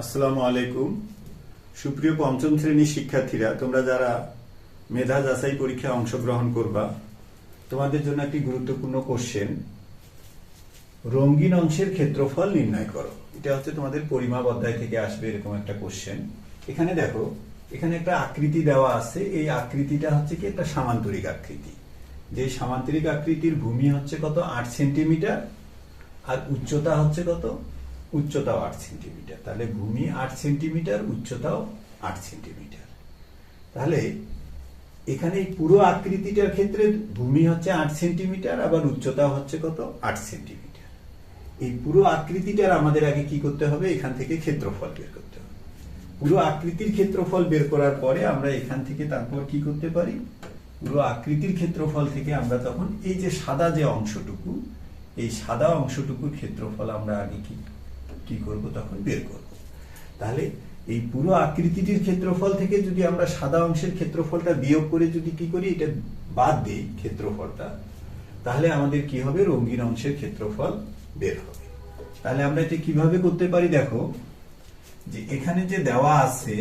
আসসালামু আলাইকুম। সুপ্রিয় পঞ্চম শ্রেণীর শিক্ষার্থীরা, তোমরা যারা মেধা যাচাই পরীক্ষায় অংশগ্রহণ করবা, তোমাদের জন্য একটি গুরুত্বপূর্ণ কোশ্চেন, রঙিন অংশের ক্ষেত্রফল নির্ণয় করো। এটা হচ্ছে তোমাদের পরিমাপ অধ্যায় থেকে আসবে এরকম একটা কোশ্চেন। এখানে দেখো, এখানে একটা আকৃতি দেওয়া আছে। এই আকৃতিটা হচ্ছে কি একটা সামান্তরিক আকৃতি। যে সামান্তরিক আকৃতির ভূমি হচ্ছে কত, 8 সেন্টিমিটার, আর উচ্চতা হচ্ছে কত, উচ্চতাও 8 সেন্টিমিটার। তাহলে ভূমি 8 সেন্টিমিটার, উচ্চতাও 8 সেন্টিমিটার। তাহলে এখানে এই পুরো আকৃতিটার ক্ষেত্রে ভূমি হচ্ছে 8 সেন্টিমিটার, আবার উচ্চতা হচ্ছে কত, 8 সেন্টিমিটার। এই পুরো আকৃতিটার আমাদের আগে কি করতে হবে, এখান থেকে ক্ষেত্রফল বের করতে হবে। পুরো আকৃতির ক্ষেত্রফল বের করার পরে আমরা এখান থেকে তারপর কি করতে পারি, পুরো আকৃতির ক্ষেত্রফল থেকে আমরা তখন এই যে সাদা যে অংশটুকু, এই সাদা অংশটুকুর ক্ষেত্রফল আমরা আগে কি করব, তখন বের করব। তাহলে এই পুরো আকৃতিটির ক্ষেত্রফল থেকে যদি আমরা সাদা অংশের ক্ষেত্রফলটা বিয়োগ করে যদি কি করি, এটা বাদ দিই ক্ষেত্রফলটা, তাহলে আমাদের কি হবে, রঙিন অংশের ক্ষেত্রফল বের হবে। তাহলে আমরা এটা কিভাবে করতে পারি, দেখো যে এখানে যে দেওয়া আছে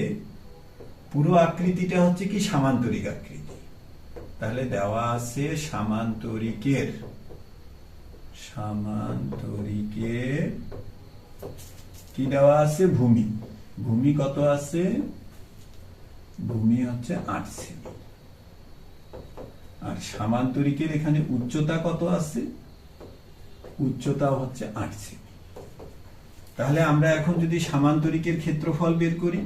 পুরো আকৃতিটা হচ্ছে কি সামান্তরিক আকৃতি। তাহলে দেওয়া আছে সামান্তরিকের কি দেওয়া আছে, ভূমি। ভূমি কত আছে, ভূমি হচ্ছে 8 সেমি। আর সামান্তরিকের এখানে উচ্চতা কত আছে, উচ্চতা হচ্ছে 8 সেমি। তাহলে আমরা এখন যদি সামান্তরিকের ক্ষেত্রফল বের করি,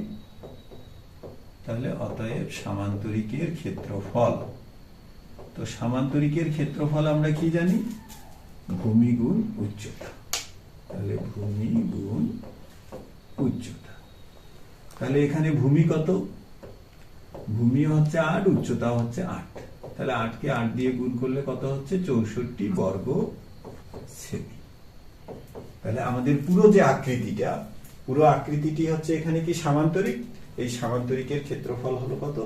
তাহলে অতএব সামান্তরিকের ক্ষেত্রফল, তো সামান্তরিকের ক্ষেত্রফল আমরা কি জানি, ভূমি গুণ উচ্চতা। তাহলে ভূমি গুণ উচ্চতা। তাহলে এখানে ভূমি কত, ভূমি হচ্ছে 8, উচ্চতা হচ্ছে 8। তাহলে 8 কে 8 দিয়ে গুণ করলে কত হচ্ছে, 64 বর্গ সেমি। তাহলে আমাদের পুরো যে আকৃতিটা, পুরো আকৃতিটি হচ্ছে এখানে কি সামান্তরিক, এই সামান্তরিকের ক্ষেত্রফল হলো কত,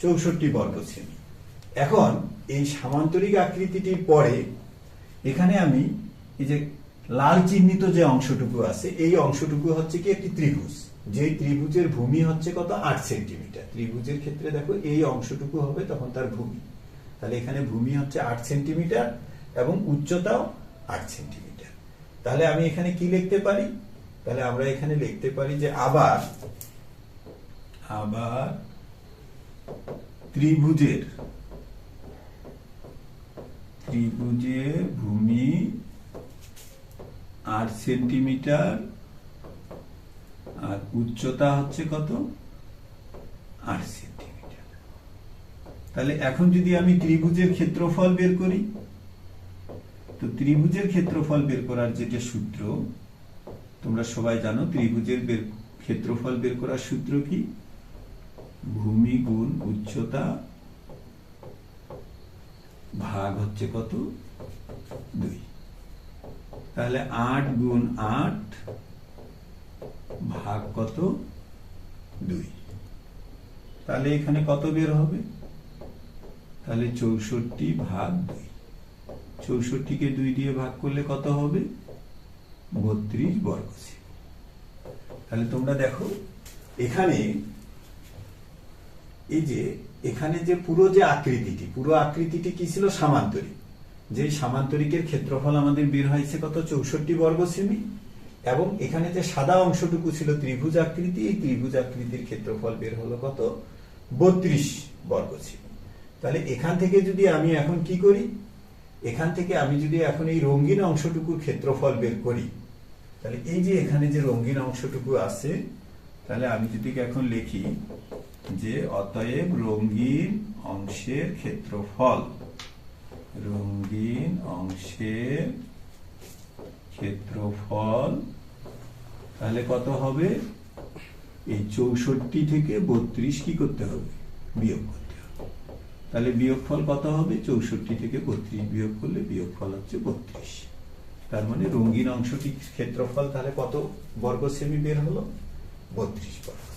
64 বর্গ সেমি। এখন এই সামান্তরিক আকৃতিটির পরে এখানে আমি এই যে লাল চিহ্নিত যে অংশটুকু আছে, এই অংশটুকু হচ্ছে কি একটি ত্রিভুজ। যে ত্রিভুজের ভূমি হচ্ছে কত, 8 সেন্টিমিটার। ত্রিভুজের ক্ষেত্রে দেখো এই অংশটুকু হবে তখন তার ভূমি। তাহলে এখানে ভূমি হচ্ছে 8 সেন্টিমিটার এবং উচ্চতাও 8 সেন্টিমিটার। তাহলে আমি এখানে কি লিখতে পারি, তাহলে আমরা এখানে লিখতে পারি যে আবার ত্রিভুজের ভূমি 8 সেন্টিমিটার আর উচ্চতা হচ্ছে কত, 8 সেন্টিমিটার। তাহলে এখন যদি আমি ত্রিভুজের ক্ষেত্রফল বের করি, তো ত্রিভুজের ক্ষেত্রফল বের করার যেটা সূত্র তোমরা সবাই জানো, ত্রিভুজের ক্ষেত্রফল বের করার সূত্র কি, ভূমি গুণ উচ্চতা ভাগ হচ্ছে কত, 2। তাহলে 8 গুণ 8 ভাগ কত, 2। তাহলে এখানে কত বের হবে, তাহলে 64 ভাগ 2। 64 কে 2 দিয়ে ভাগ করলে কত হবে, 32 বর্গ সেমি। তাহলে তোমরা দেখো এখানে এই যে এখানে যে পুরো যে আকৃতিটি, পুরো আকৃতিটি কি ছিল, সামান্তরিক। যে সামান্তরিকের ক্ষেত্রফল আমাদের বের হয়েছে কত, 64 বর্গ সেমি। এবং এখানে যে সাদা অংশটুকু ছিল ত্রিভুজ আকৃতি, এই ত্রিভুজ আকৃতির ক্ষেত্রফল বের হলো কত, 32 বর্গ সেমি। তাহলে এখান থেকে যদি আমি এখন কি করি, এখান থেকে আমি যদি এখন এই রঙিন অংশটুকুর ক্ষেত্রফল বের করি, তাহলে এই যে এখানে যে রঙিন অংশটুকু আছে, তাহলে আমি যদি এখন লিখি যে অতএব রঙিন অংশের ক্ষেত্রফল, রঙিন অংশের ক্ষেত্রফল, তাহলে কত হবে, এই 64 থেকে 32 কি করতে হবে, বিয়োগ করতে হবে। তাহলে বিয়োগফল কত হবে, 64 থেকে 32 বিয়োগ করলে বিয়োগফল হচ্ছে 32। তার মানে রঙিন অংশটির ক্ষেত্রফল তাহলে কত বর্গ সেমি বের হলো, 32 বর্গ।